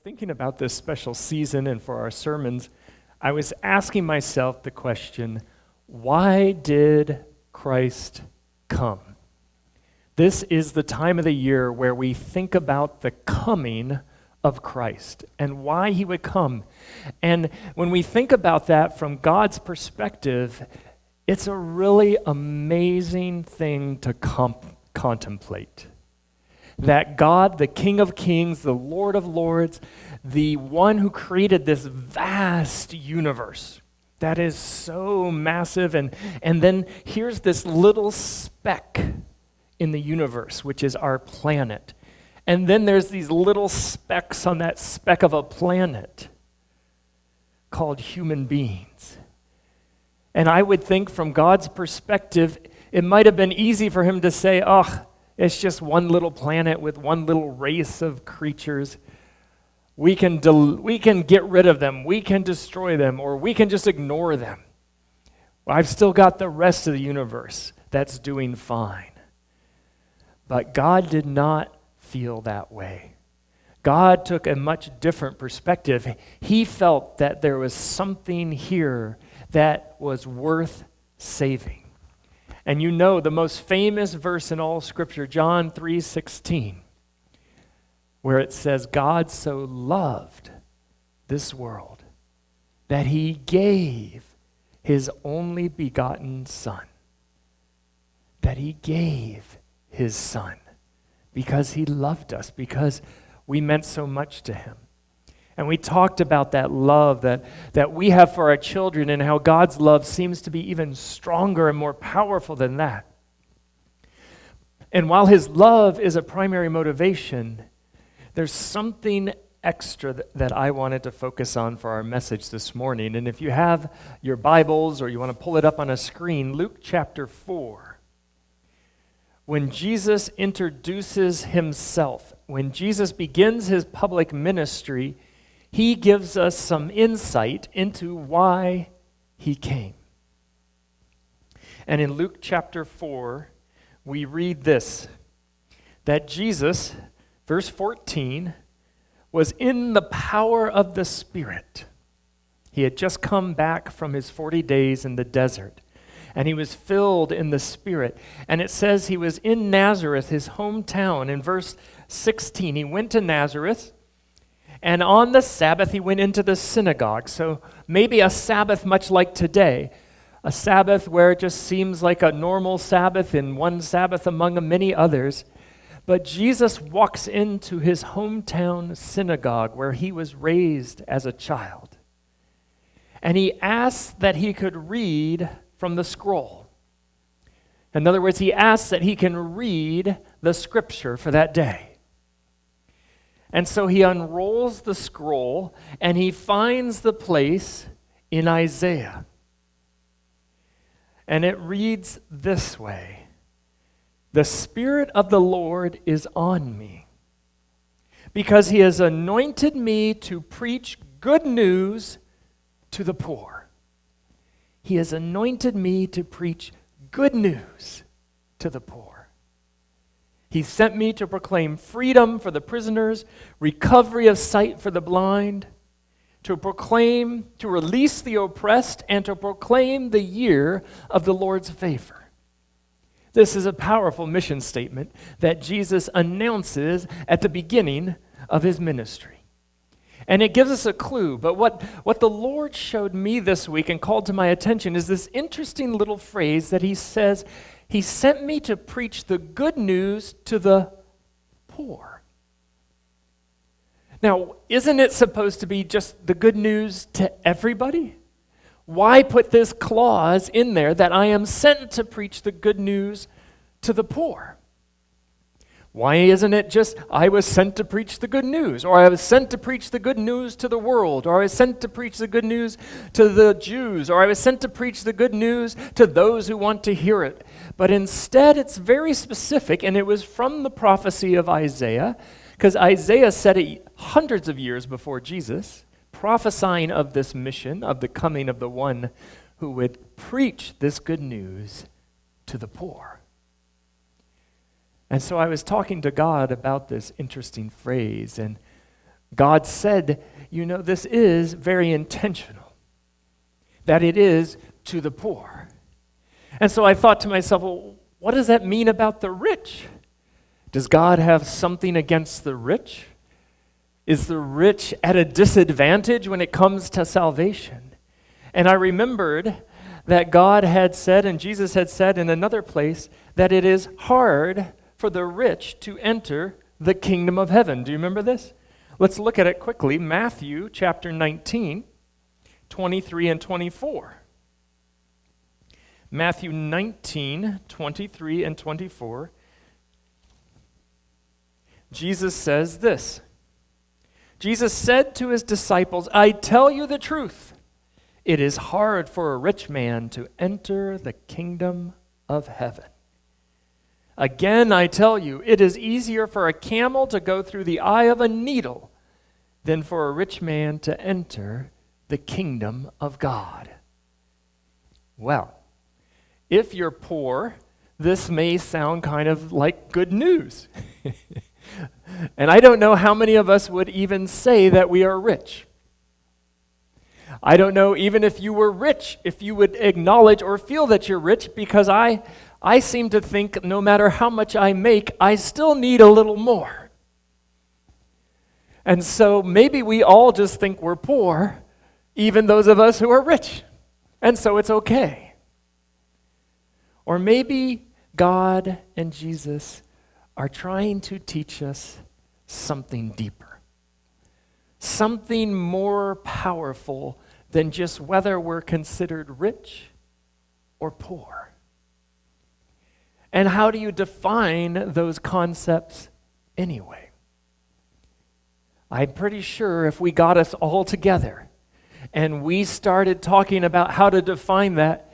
thinking about this special season and for our sermons, I was asking myself the question, why did Christ come? This is the time of the year where we think about the coming of Christ and why he would come. And when we think about that from God's perspective, it's a really amazing thing to contemplate. That God, the King of Kings, the Lord of Lords, the one who created this vast universe that is so massive, and then here's this little speck in the universe, which is our planet. And then there's these little specks on that speck of a planet called human beings. And I would think from God's perspective, it might have been easy for him to say, it's just one little planet with one little race of creatures. We can get rid of them, we can destroy them, or we can just ignore them. Well, I've still got the rest of the universe that's doing fine. But God did not feel that way. God took a much different perspective. He felt that there was something here that was worth saving. And you know the most famous verse in all Scripture, John 3:16, where it says, God so loved this world that he gave his only begotten Son. That he gave his Son because he loved us, because we meant so much to him. And we talked about that love that we have for our children and how God's love seems to be even stronger and more powerful than that. And while his love is a primary motivation, there's something extra that I wanted to focus on for our message this morning. And if you have your Bibles or you want to pull it up on a screen, Luke chapter 4. When Jesus introduces himself, when Jesus begins his public ministry, he gives us some insight into why he came. And in Luke chapter 4, we read this, that Jesus, verse 14, was in the power of the Spirit. He had just come back from his 40 days in the desert, and he was filled in the Spirit. And it says he was in Nazareth, his hometown. In verse 16, he went to Nazareth, and on the Sabbath, he went into the synagogue. So maybe a Sabbath much like today, a Sabbath where it just seems like a normal Sabbath and one Sabbath among many others. But Jesus walks into his hometown synagogue where he was raised as a child. And he asks that he could read from the scroll. In other words, he asks that he can read the scripture for that day. And so he unrolls the scroll and he finds the place in Isaiah. And it reads this way, "The Spirit of the Lord is on me, because he has anointed me to preach good news to the poor." He has anointed me to preach good news to the poor. He sent me to proclaim freedom for the prisoners, recovery of sight for the blind, to release the oppressed, and to proclaim the year of the Lord's favor. This is a powerful mission statement that Jesus announces at the beginning of his ministry. And it gives us a clue, but what the Lord showed me this week and called to my attention is this interesting little phrase that he says, he sent me to preach the good news to the poor. Now, isn't it supposed to be just the good news to everybody? Why put this clause in there that I am sent to preach the good news to the poor? Why isn't it just, I was sent to preach the good news, or I was sent to preach the good news to the world, or I was sent to preach the good news to the Jews, or I was sent to preach the good news to those who want to hear it? But instead, it's very specific, and it was from the prophecy of Isaiah, because Isaiah said it hundreds of years before Jesus, prophesying of this mission, of the coming of the one who would preach this good news to the poor. And so I was talking to God about this interesting phrase, and God said, this is very intentional, that it is to the poor. And so I thought to myself, well, what does that mean about the rich? Does God have something against the rich? Is the rich at a disadvantage when it comes to salvation? And I remembered that God had said, and Jesus had said in another place, that it is hard for the rich to enter the kingdom of heaven. Do you remember this? Let's look at it quickly. Matthew chapter 19, 23 and 24. Matthew 19, 23 and 24. Jesus says this. Jesus said to his disciples, I tell you the truth. It is hard for a rich man to enter the kingdom of heaven. Again, I tell you, it is easier for a camel to go through the eye of a needle than for a rich man to enter the kingdom of God. Well, if you're poor, this may sound kind of like good news. And I don't know how many of us would even say that we are rich. I don't know even if you were rich, if you would acknowledge or feel that you're rich, because I seem to think no matter how much I make, I still need a little more. And so maybe we all just think we're poor, even those of us who are rich. And so it's okay. Or maybe God and Jesus are trying to teach us something deeper, something more powerful than just whether we're considered rich or poor. And how do you define those concepts anyway? I'm pretty sure if we got us all together and we started talking about how to define that,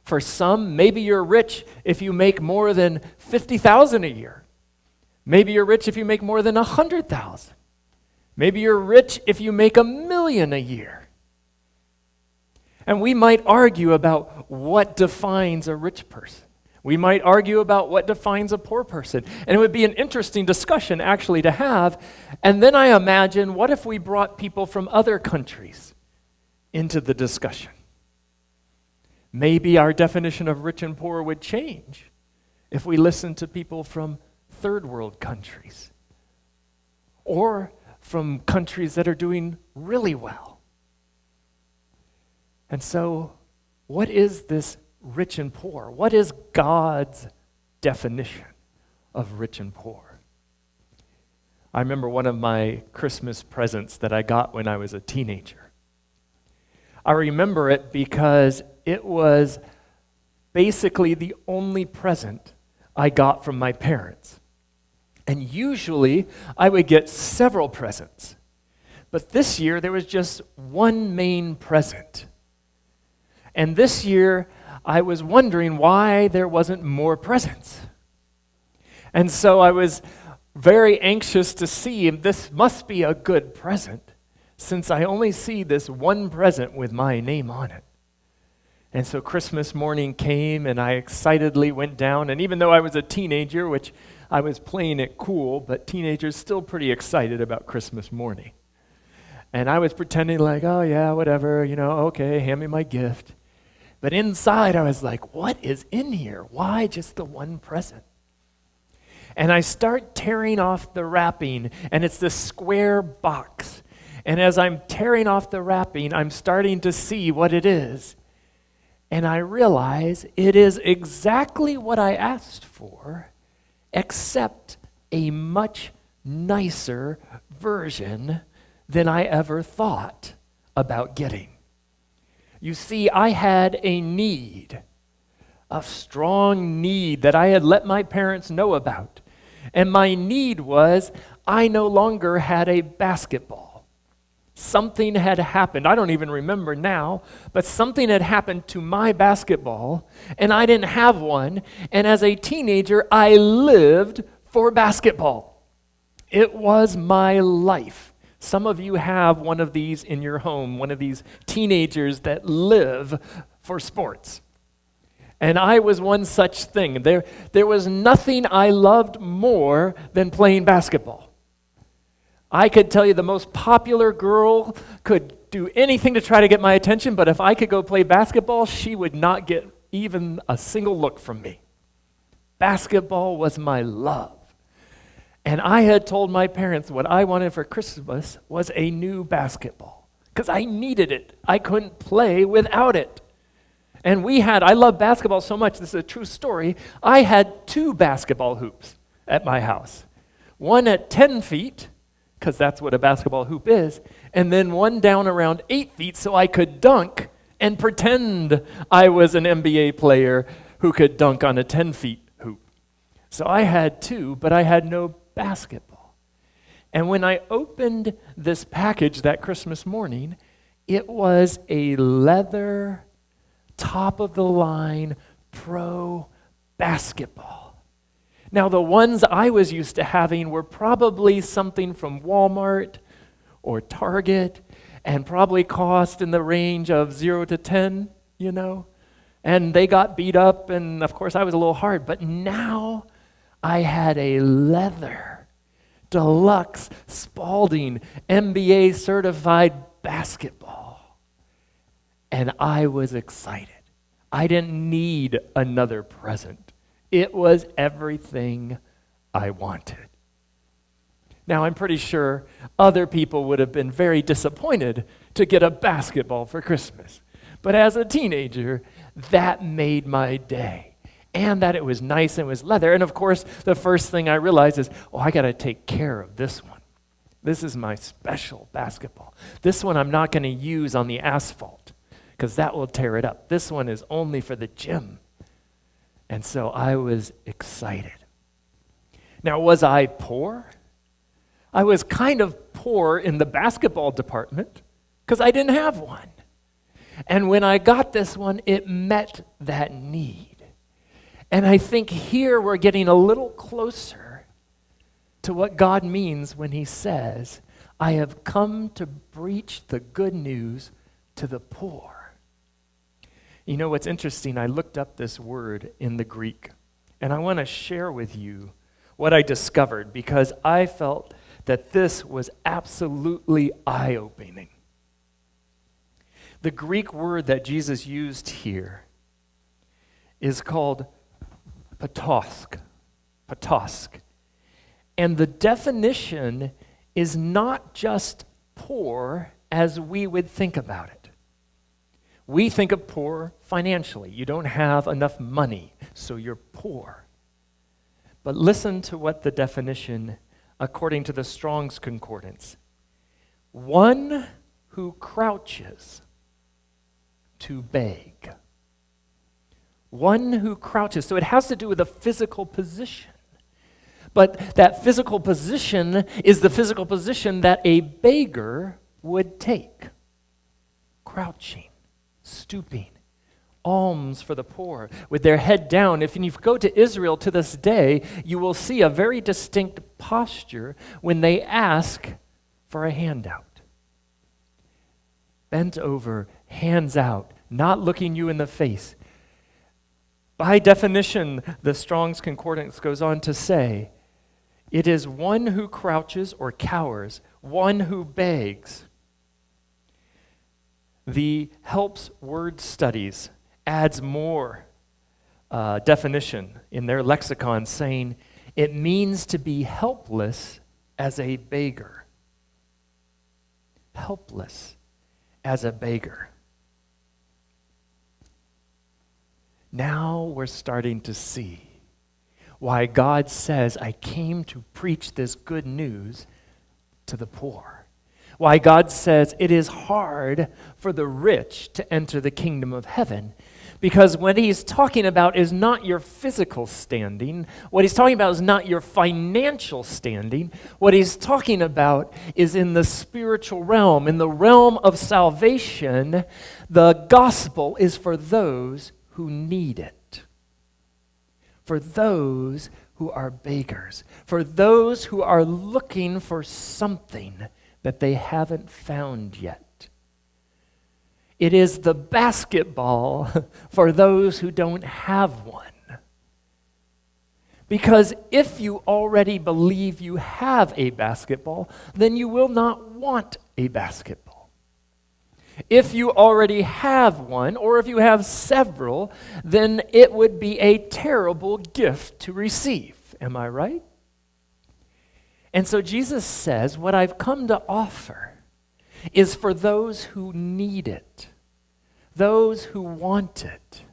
for some, maybe you're rich if you make more than $50,000 a year. Maybe you're rich if you make more than $100,000. Maybe you're rich if you make $1 million a year. And we might argue about what defines a rich person. We might argue about what defines a poor person. And it would be an interesting discussion actually to have. And then I imagine, what if we brought people from other countries into the discussion? Maybe our definition of rich and poor would change if we listened to people from third world countries or from countries that are doing really well. And so, what is this rich and poor? What is God's definition of rich and poor? I remember one of my Christmas presents that I got when I was a teenager. I remember it because it was basically the only present I got from my parents. And usually I would get several presents. But this year there was just one main present. And this year I was wondering why there wasn't more presents. And so I was very anxious to see if this must be a good present, since I only see this one present with my name on it. And so Christmas morning came, and I excitedly went down, and even though I was a teenager, which I was playing it cool, but teenagers still pretty excited about Christmas morning. And I was pretending like, oh yeah, whatever, okay, hand me my gift. But inside I was like, what is in here? Why just the one present? And I start tearing off the wrapping, and it's this square box. And as I'm tearing off the wrapping, I'm starting to see what it is. And I realize it is exactly what I asked for, except a much nicer version than I ever thought about getting. You see, I had a need, a strong need that I had let my parents know about. And my need was I no longer had a basketball. Something had happened. I don't even remember now, but something had happened to my basketball, and I didn't have one. And as a teenager, I lived for basketball. It was my life. Some of you have one of these in your home, one of these teenagers that live for sports. And I was one such thing. There was nothing I loved more than playing basketball. I could tell you the most popular girl could do anything to try to get my attention, but if I could go play basketball, she would not get even a single look from me. Basketball was my love. And I had told my parents what I wanted for Christmas was a new basketball because I needed it. I couldn't play without it. And I love basketball so much, this is a true story, I had 2 basketball hoops at my house. One at 10 feet, because that's what a basketball hoop is, and then one down around 8 feet so I could dunk and pretend I was an NBA player who could dunk on a 10-feet hoop. So I had 2, but I had no basketball. And when I opened this package that Christmas morning, it was a leather, top-of-the-line pro basketball. Now, the ones I was used to having were probably something from Walmart or Target and probably cost in the range of 0 to 10, and they got beat up, and of course I was a little hard, but now I had a leather, deluxe, Spalding, NBA certified basketball, and I was excited. I didn't need another present. It was everything I wanted. Now, I'm pretty sure other people would have been very disappointed to get a basketball for Christmas. But as a teenager, that made my day. And that it was nice and it was leather. And of course, the first thing I realized is, I got to take care of this one. This is my special basketball. This one I'm not going to use on the asphalt because that will tear it up. This one is only for the gym. And so I was excited. Now, was I poor? I was kind of poor in the basketball department because I didn't have one. And when I got this one, it met that need. And I think here we're getting a little closer to what God means when he says, I have come to preach the good news to the poor. You know what's interesting? I looked up this word in the Greek, and I want to share with you what I discovered because I felt that this was absolutely eye-opening. The Greek word that Jesus used here is called patosk. And the definition is not just poor as we would think about it. We think of poor financially. You don't have enough money, so you're poor. But listen to what the definition, according to the Strong's Concordance. One who crouches to beg. One who crouches. So it has to do with a physical position. But that physical position is the physical position that a beggar would take. Crouching. Stooping, alms for the poor, with their head down. If you go to Israel to this day, you will see a very distinct posture when they ask for a handout. Bent over, hands out, not looking you in the face. By definition, the Strong's Concordance goes on to say, it is one who crouches or cowers, one who begs. The Helps Word Studies adds more definition in their lexicon, saying it means to be helpless as a beggar. Helpless as a beggar. Now we're starting to see why God says, I came to preach this good news to the poor. Why God says it is hard for the rich to enter the kingdom of heaven. Because what he's talking about is not your physical standing. What he's talking about is not your financial standing. What he's talking about is in the spiritual realm. In the realm of salvation, the gospel is for those who need it. For those who are beggars. For those who are looking for something that they haven't found yet. It is the basketball for those who don't have one. Because if you already believe you have a basketball, then you will not want a basketball. If you already have one, or if you have several, then it would be a terrible gift to receive. Am I right? And so Jesus says, what I've come to offer is for those who need it, those who want it.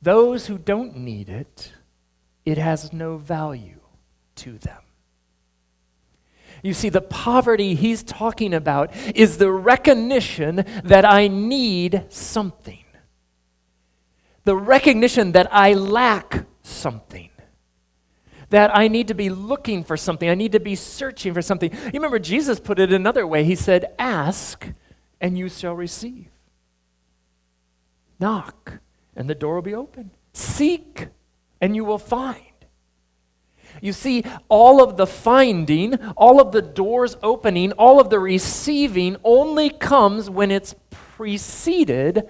Those who don't need it, it has no value to them. You see, the poverty he's talking about is the recognition that I need something. The recognition that I lack something. That I need to be looking for something. I need to be searching for something. You remember Jesus put it another way. He said, ask and you shall receive. Knock and the door will be open. Seek and you will find. You see, all of the finding, all of the doors opening, all of the receiving only comes when it's preceded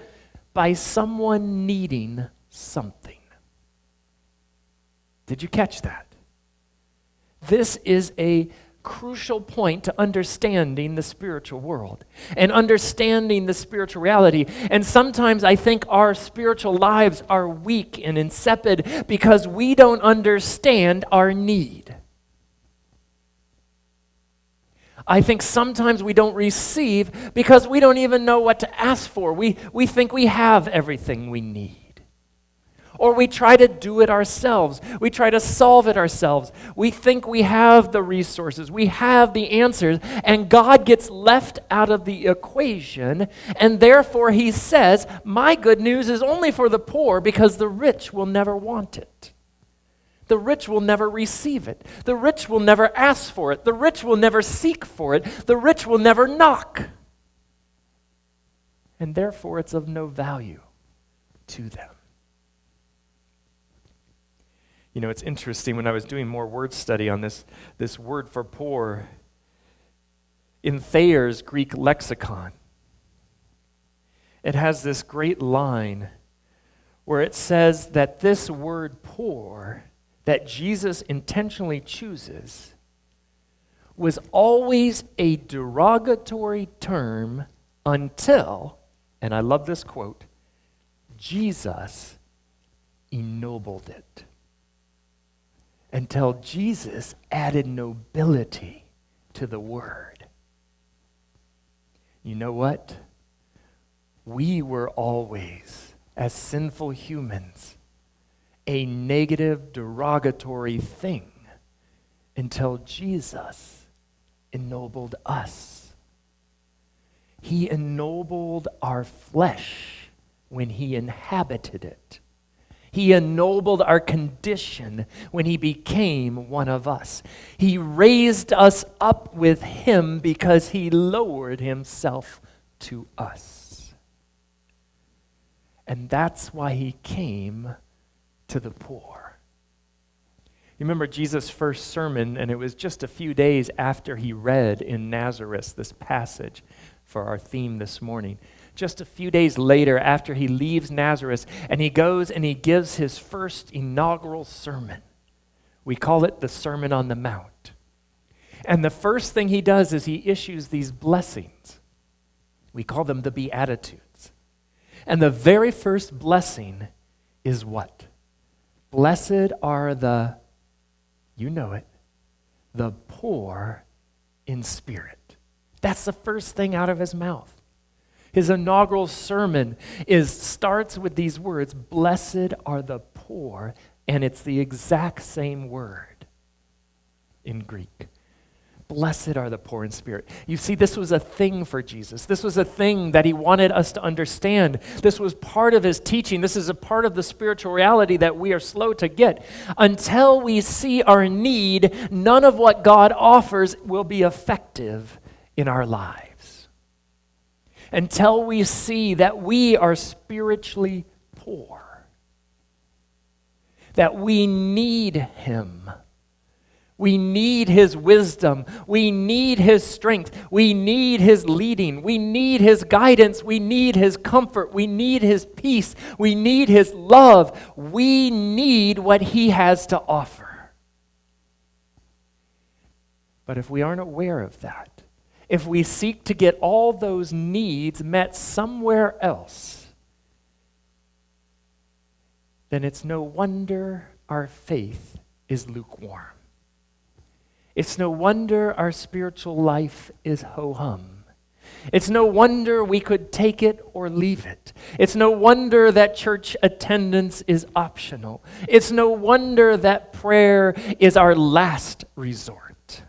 by someone needing something. Did you catch that? This is a crucial point to understanding the spiritual world and understanding the spiritual reality. And sometimes I think our spiritual lives are weak and insipid because we don't understand our need. I think sometimes we don't receive because we don't even know what to ask for. We think we have everything we need. Or we try to do it ourselves. We try to solve it ourselves. We think we have the resources. We have the answers. And God gets left out of the equation. And therefore he says, my good news is only for the poor because the rich will never want it. The rich will never receive it. The rich will never ask for it. The rich will never seek for it. The rich will never knock. And therefore it's of no value to them. You know, it's interesting, when I was doing more word study on this word for poor, in Thayer's Greek lexicon, it has this great line where it says that this word poor that Jesus intentionally chooses was always a derogatory term until, and I love this quote, Jesus ennobled it. Until Jesus added nobility to the word. You know what? We were always, as sinful humans, a negative, derogatory thing until Jesus ennobled us. He ennobled our flesh when he inhabited it. He ennobled our condition when he became one of us. He raised us up with him because he lowered himself to us. And that's why he came to the poor. You remember Jesus' first sermon, and it was just a few days after he read in Nazareth this passage for our theme this morning. Just a few days later, after he leaves Nazareth, and he goes and he gives his first inaugural sermon. We call it the Sermon on the Mount. And the first thing he does is he issues these blessings. We call them the Beatitudes. And the very first blessing is what? Blessed are the, you know it, the poor in spirit. That's the first thing out of his mouth. His inaugural sermon starts with these words, blessed are the poor, and it's the exact same word in Greek. Blessed are the poor in spirit. You see, this was a thing for Jesus. This was a thing that he wanted us to understand. This was part of his teaching. This is a part of the spiritual reality that we are slow to get. Until we see our need, none of what God offers will be effective in our lives. Until we see that we are spiritually poor, that we need him, We need His wisdom. We need His strength. We need His leading. We need His guidance. We need His comfort. We need His peace. We need His love. We need what He has to offer. But if we aren't aware of that, if we seek to get all those needs met somewhere else, then it's no wonder our faith is lukewarm. It's no wonder our spiritual life is ho-hum. It's no wonder we could take it or leave it. It's no wonder that church attendance is optional. It's no wonder that prayer is our last resort.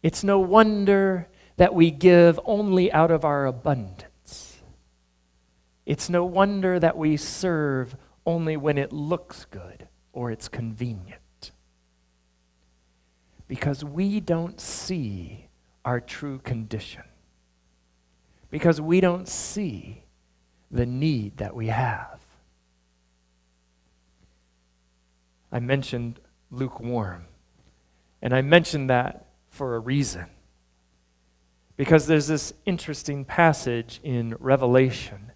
It's no wonder that we give only out of our abundance. It's no wonder that we serve only when it looks good or it's convenient. Because we don't see our true condition. Because we don't see the need that we have. I mentioned lukewarm. And I mentioned that for a reason. Because there's this interesting passage in Revelation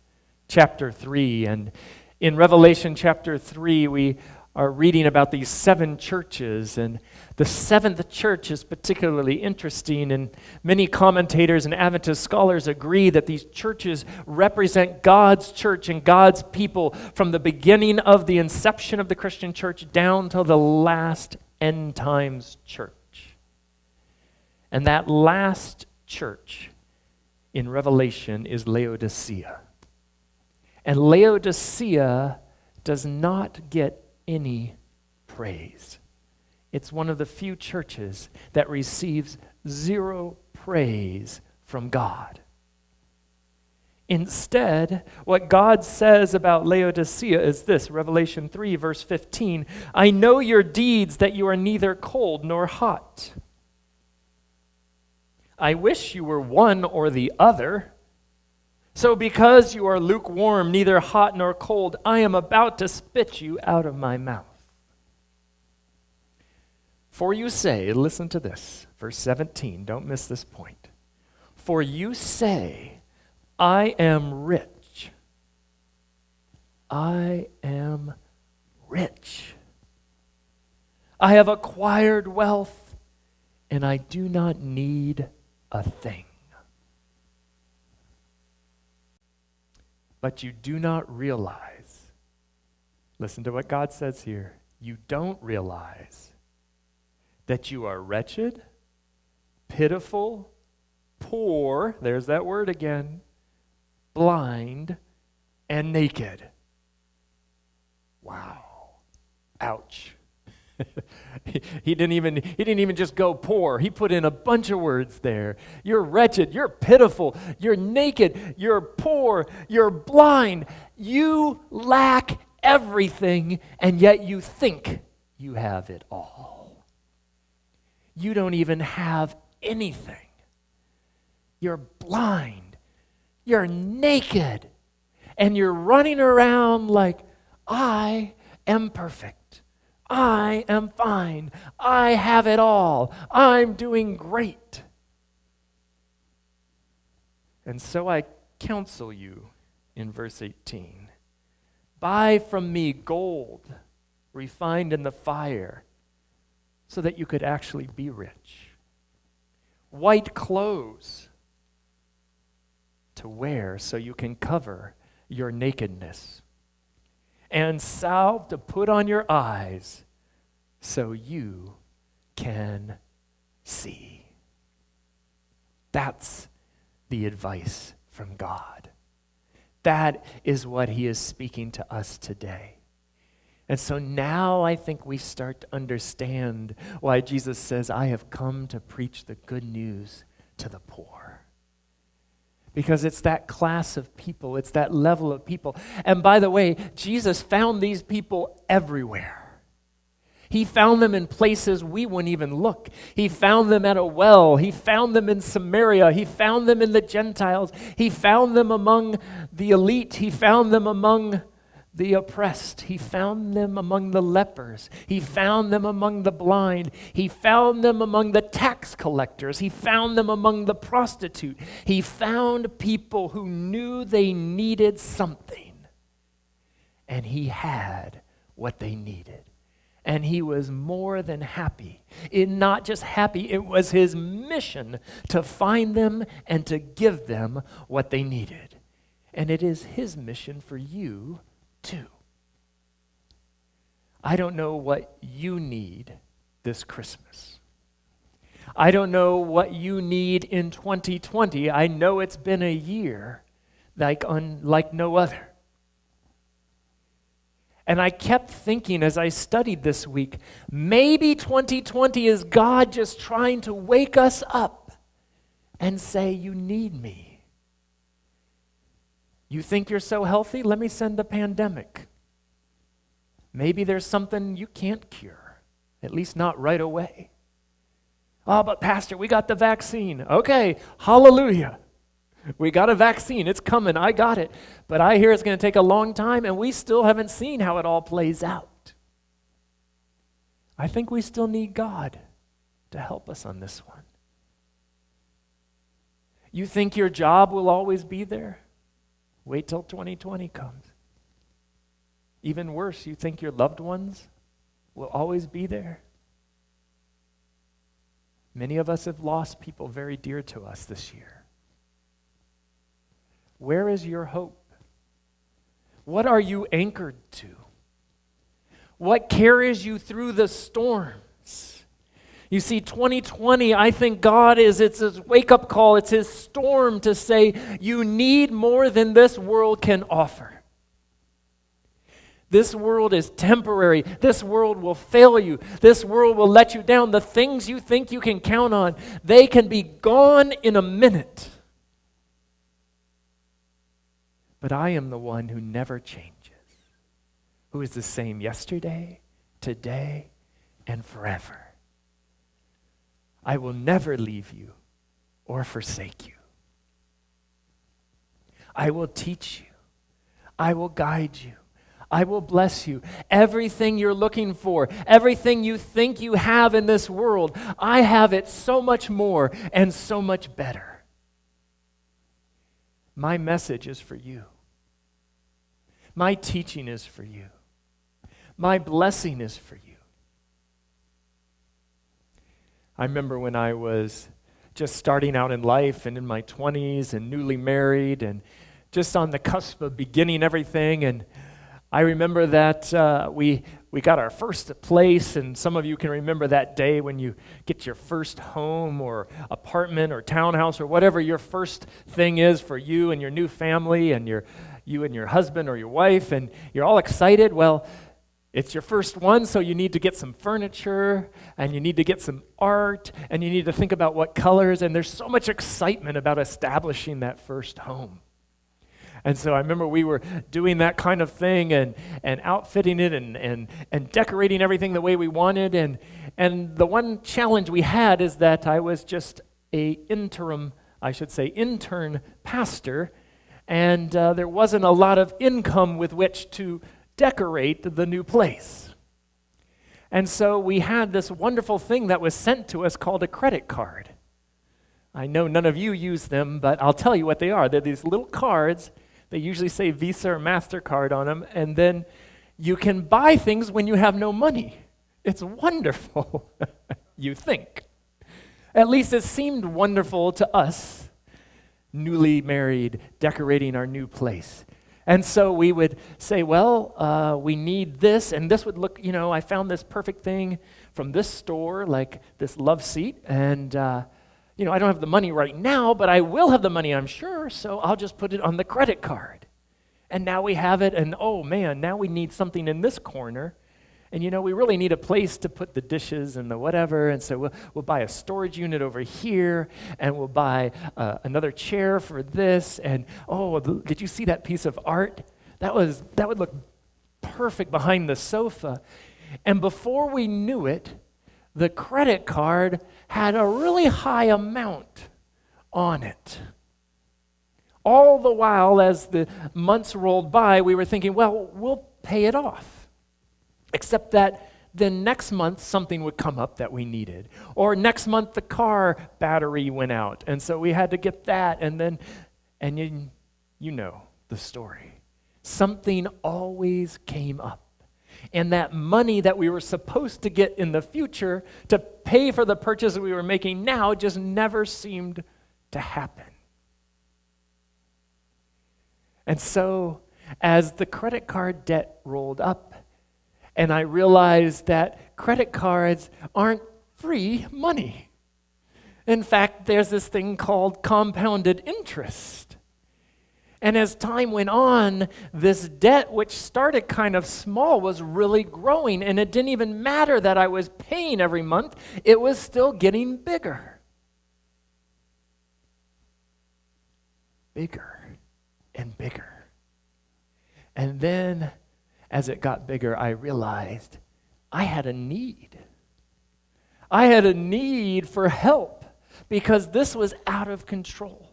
chapter 3. And in Revelation chapter 3, we are reading about these 7 churches, and the 7th church is particularly interesting, and many commentators and Adventist scholars agree that these churches represent God's church and God's people from the beginning of the inception of the Christian church down to the last end times church. And that last church in Revelation is Laodicea. And Laodicea does not get any praise. It's one of the few churches that receives 0 praise from God. Instead, what God says about Laodicea is this, Revelation 3, verse 15, I know your deeds, that you are neither cold nor hot. I wish you were one or the other. So because you are lukewarm, neither hot nor cold, I am about to spit you out of my mouth. For you say, listen to this, verse 17, don't miss this point. For you say, I am rich. I am rich. I have acquired wealth, and I do not need a thing. But you do not realize, listen to what God says here, you don't realize that you are wretched, pitiful, poor, there's that word again, blind, and naked. Wow. Ouch. He didn't even just go poor. He put in a bunch of words there. You're wretched, you're pitiful, you're naked, you're poor, you're blind. You lack everything, and yet you think you have it all. You don't even have anything. You're blind, you're naked, and you're running around like, I am perfect. I am fine. I have it all. I'm doing great. And so I counsel you in verse 18, buy from me gold refined in the fire so that you could actually be rich. White clothes to wear so you can cover your nakedness. And salve to put on your eyes so you can see. That's the advice from God. That is what He is speaking to us today. And so now I think we start to understand why Jesus says, I have come to preach the good news to the poor. Because it's that class of people, it's that level of people. And by the way, Jesus found these people everywhere. He found them in places we wouldn't even look. He found them at a well. He found them in Samaria. He found them in the Gentiles. He found them among the elite. He found them among the oppressed. He found them among the lepers. He found them among the blind. He found them among the tax collectors. He found them among the prostitute. He found people who knew they needed something. And he had what they needed. And he was more than happy. Not just happy, it was his mission to find them and to give them what they needed. And it is his mission for you too. I don't know what you need this Christmas. I don't know what you need in 2020. I know it's been a year like no other. And I kept thinking as I studied this week, maybe 2020 is God just trying to wake us up and say, you need me. You think you're so healthy? Let me send a pandemic. Maybe there's something you can't cure, at least not right away. Oh, but Pastor, we got the vaccine. Okay, hallelujah. We got a vaccine. It's coming. I got it. But I hear it's going to take a long time, and we still haven't seen how it all plays out. I think we still need God to help us on this one. You think your job will always be there? Wait till 2020 comes. Even worse, you think your loved ones will always be there? Many of us have lost people very dear to us this year. Where is your hope? What are you anchored to? What carries you through the storms? You see, 2020, I think God it's his wake-up call. It's his storm to say, you need more than this world can offer. This world is temporary. This world will fail you. This world will let you down. The things you think you can count on, they can be gone in a minute. But I am the one who never changes, who is the same yesterday, today, and forever. I will never leave you or forsake you. I will teach you. I will guide you. I will bless you. Everything you're looking for, everything you think you have in this world, I have it so much more and so much better. My message is for you. My teaching is for you. My blessing is for you. I remember when I was just starting out in life and in my 20s and newly married and just on the cusp of beginning everything. And I remember that we got our first place, and some of you can remember that day when you get your first home or apartment or townhouse or whatever your first thing is for you and your new family and you and your husband or your wife, and you're all excited. Well, it's your first one, so you need to get some furniture, and you need to get some art, and you need to think about what colors, and there's so much excitement about establishing that first home. And so I remember we were doing that kind of thing and outfitting it and decorating everything the way we wanted. And the one challenge we had is that I was just intern pastor, and there wasn't a lot of income with which to decorate the new place. And so we had this wonderful thing that was sent to us called a credit card. I know none of you use them, but I'll tell you what they are. They're these little cards. They usually say Visa or MasterCard on them, and then you can buy things when you have no money. It's wonderful, you think. At least it seemed wonderful to us, newly married, decorating our new place. And so we would say, well, we need this, and this would look, I found this perfect thing from this store, like this love seat, and I don't have the money right now, but I will have the money, I'm sure, so I'll just put it on the credit card. And now we have it, and oh man, now we need something in this corner. And we really need a place to put the dishes and the whatever, and so we'll buy a storage unit over here, and we'll buy another chair for this, and did you see that piece of art? That would look perfect behind the sofa. And before we knew it, the credit card had a really high amount on it. All the while, as the months rolled by, we were thinking, well, we'll pay it off. Except that then next month, something would come up that we needed. Or next month, the car battery went out, and so we had to get that, and you know the story. Something always came up. And that money that we were supposed to get in the future to pay for the purchase that we were making now just never seemed to happen. And so, as the credit card debt rolled up, and I realized that credit cards aren't free money. In fact, there's this thing called compounded interest. And as time went on, this debt, which started kind of small, was really growing. And it didn't even matter that I was paying every month. It was still getting bigger. Bigger and bigger. And then, as it got bigger, I realized I had a need. I had a need for help because this was out of control.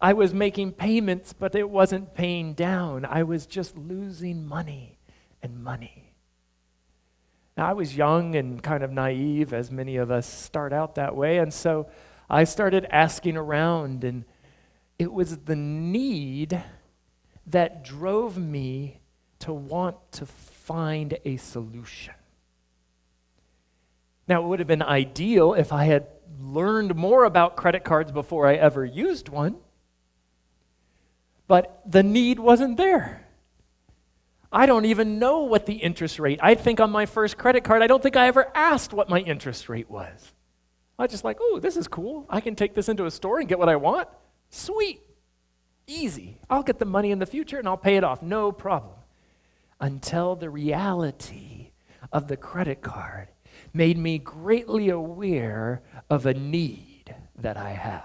I was making payments, but it wasn't paying down. I was just losing money and money. Now, I was young and kind of naive, as many of us start out that way, and so I started asking around, and it was the need that drove me to want to find a solution. Now, it would have been ideal if I had learned more about credit cards before I ever used one, but the need wasn't there. I don't even know what the interest rate. I think on my first credit card, I don't think I ever asked what my interest rate was. I was just like, oh, this is cool. I can take this into a store and get what I want. Sweet. Easy. I'll get the money in the future and I'll pay it off. No problem. Until the reality of the credit card made me greatly aware of a need that I had.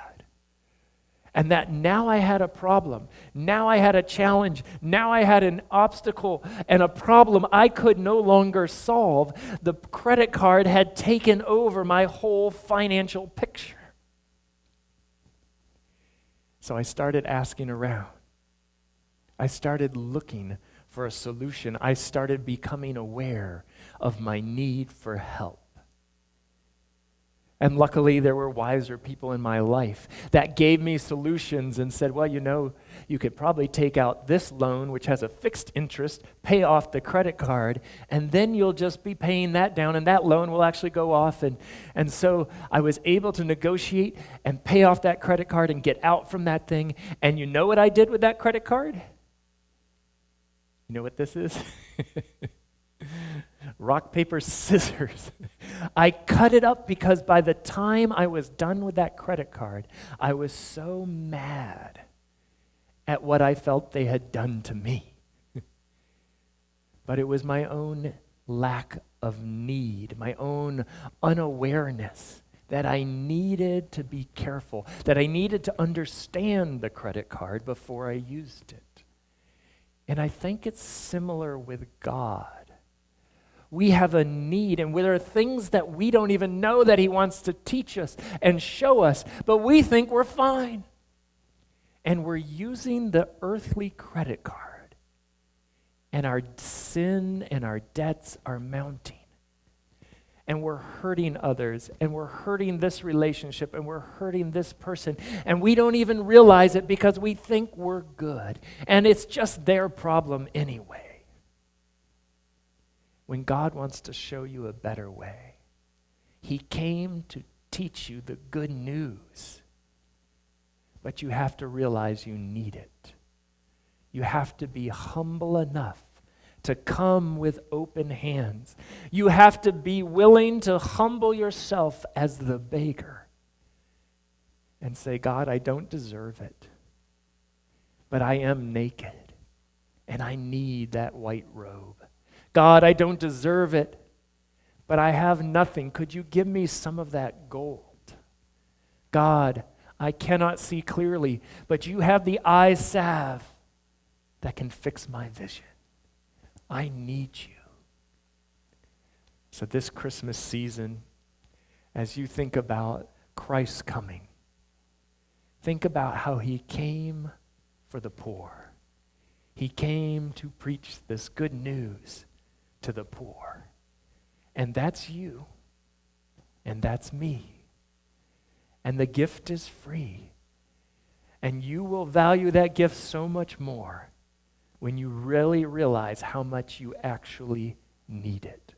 And that now I had a problem. Now I had a challenge. Now I had an obstacle and a problem I could no longer solve. The credit card had taken over my whole financial picture. So I started asking around. I started looking for a solution. I started becoming aware of my need for help. And luckily, there were wiser people in my life that gave me solutions and said, well, you know, you could probably take out this loan, which has a fixed interest, pay off the credit card, and then you'll just be paying that down, and that loan will actually go off. And so I was able to negotiate and pay off that credit card and get out from that thing. And you know what I did with that credit card? You know what this is? Rock, paper, scissors. I cut it up because by the time I was done with that credit card, I was so mad at what I felt they had done to me. But it was my own lack of need, my own unawareness that I needed to be careful, that I needed to understand the credit card before I used it. And I think it's similar with God. We have a need, and there are things that we don't even know that He wants to teach us and show us, but we think we're fine. And we're using the earthly credit card, and our sin and our debts are mounting. And we're hurting others, and we're hurting this relationship, and we're hurting this person, and we don't even realize it because we think we're good, and it's just their problem anyway. When God wants to show you a better way, He came to teach you the good news. But you have to realize you need it. You have to be humble enough to come with open hands. You have to be willing to humble yourself as the beggar and say, God, I don't deserve it, but I am naked and I need that white robe. God, I don't deserve it, but I have nothing. Could you give me some of that gold? God, I cannot see clearly, but you have the eye salve that can fix my vision. I need you. So this Christmas season, as you think about Christ's coming, Think about how he came for the poor. He came to preach this good news to the poor. And that's you. And that's me. And the gift is free. And you will value that gift so much more when you really realize how much you actually need it.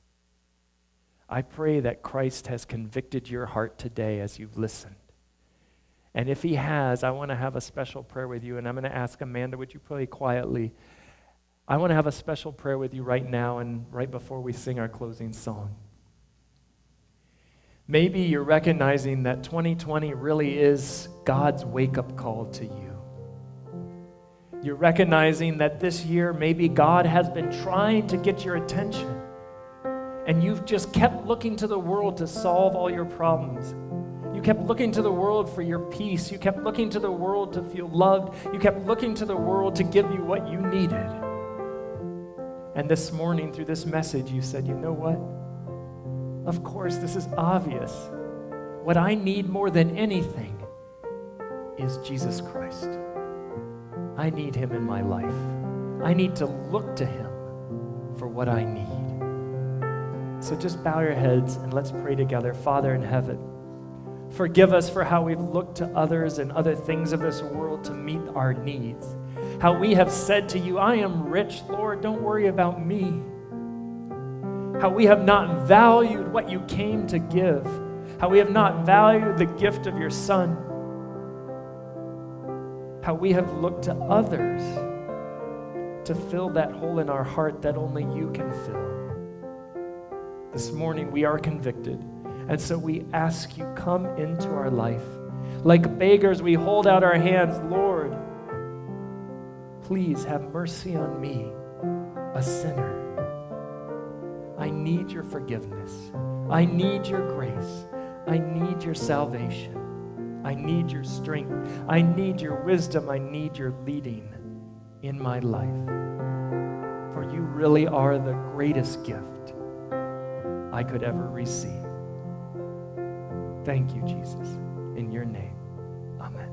I pray that Christ has convicted your heart today as you've listened. And if he has, I want to have a special prayer with you, and I'm going to ask Amanda, would you pray quietly? I want to have a special prayer with you right now and right before we sing our closing song. Maybe you're recognizing that 2020 really is God's wake-up call to you. You're recognizing that this year maybe God has been trying to get your attention, and you've just kept looking to the world to solve all your problems. You kept looking to the world for your peace. You kept looking to the world to feel loved. You kept looking to the world to give you what you needed. And this morning, through this message, you said, you know what? Of course, this is obvious. What I need more than anything is Jesus Christ. I need him in my life. I need to look to him for what I need. So just bow your heads and let's pray together. Father in heaven, forgive us for how we've looked to others and other things of this world to meet our needs. How we have said to you, I am rich, Lord, don't worry about me. How we have not valued what you came to give. How we have not valued the gift of your Son. How we have looked to others to fill that hole in our heart that only you can fill. This morning we are convicted, and so we ask you, come into our life. Like beggars, we hold out our hands, Lord, please have mercy on me, a sinner. I need your forgiveness. I need your grace. I need your salvation. I need your strength. I need your wisdom. I need your leading in my life. For you really are the greatest gift I could ever receive. Thank you, Jesus. In your name, amen.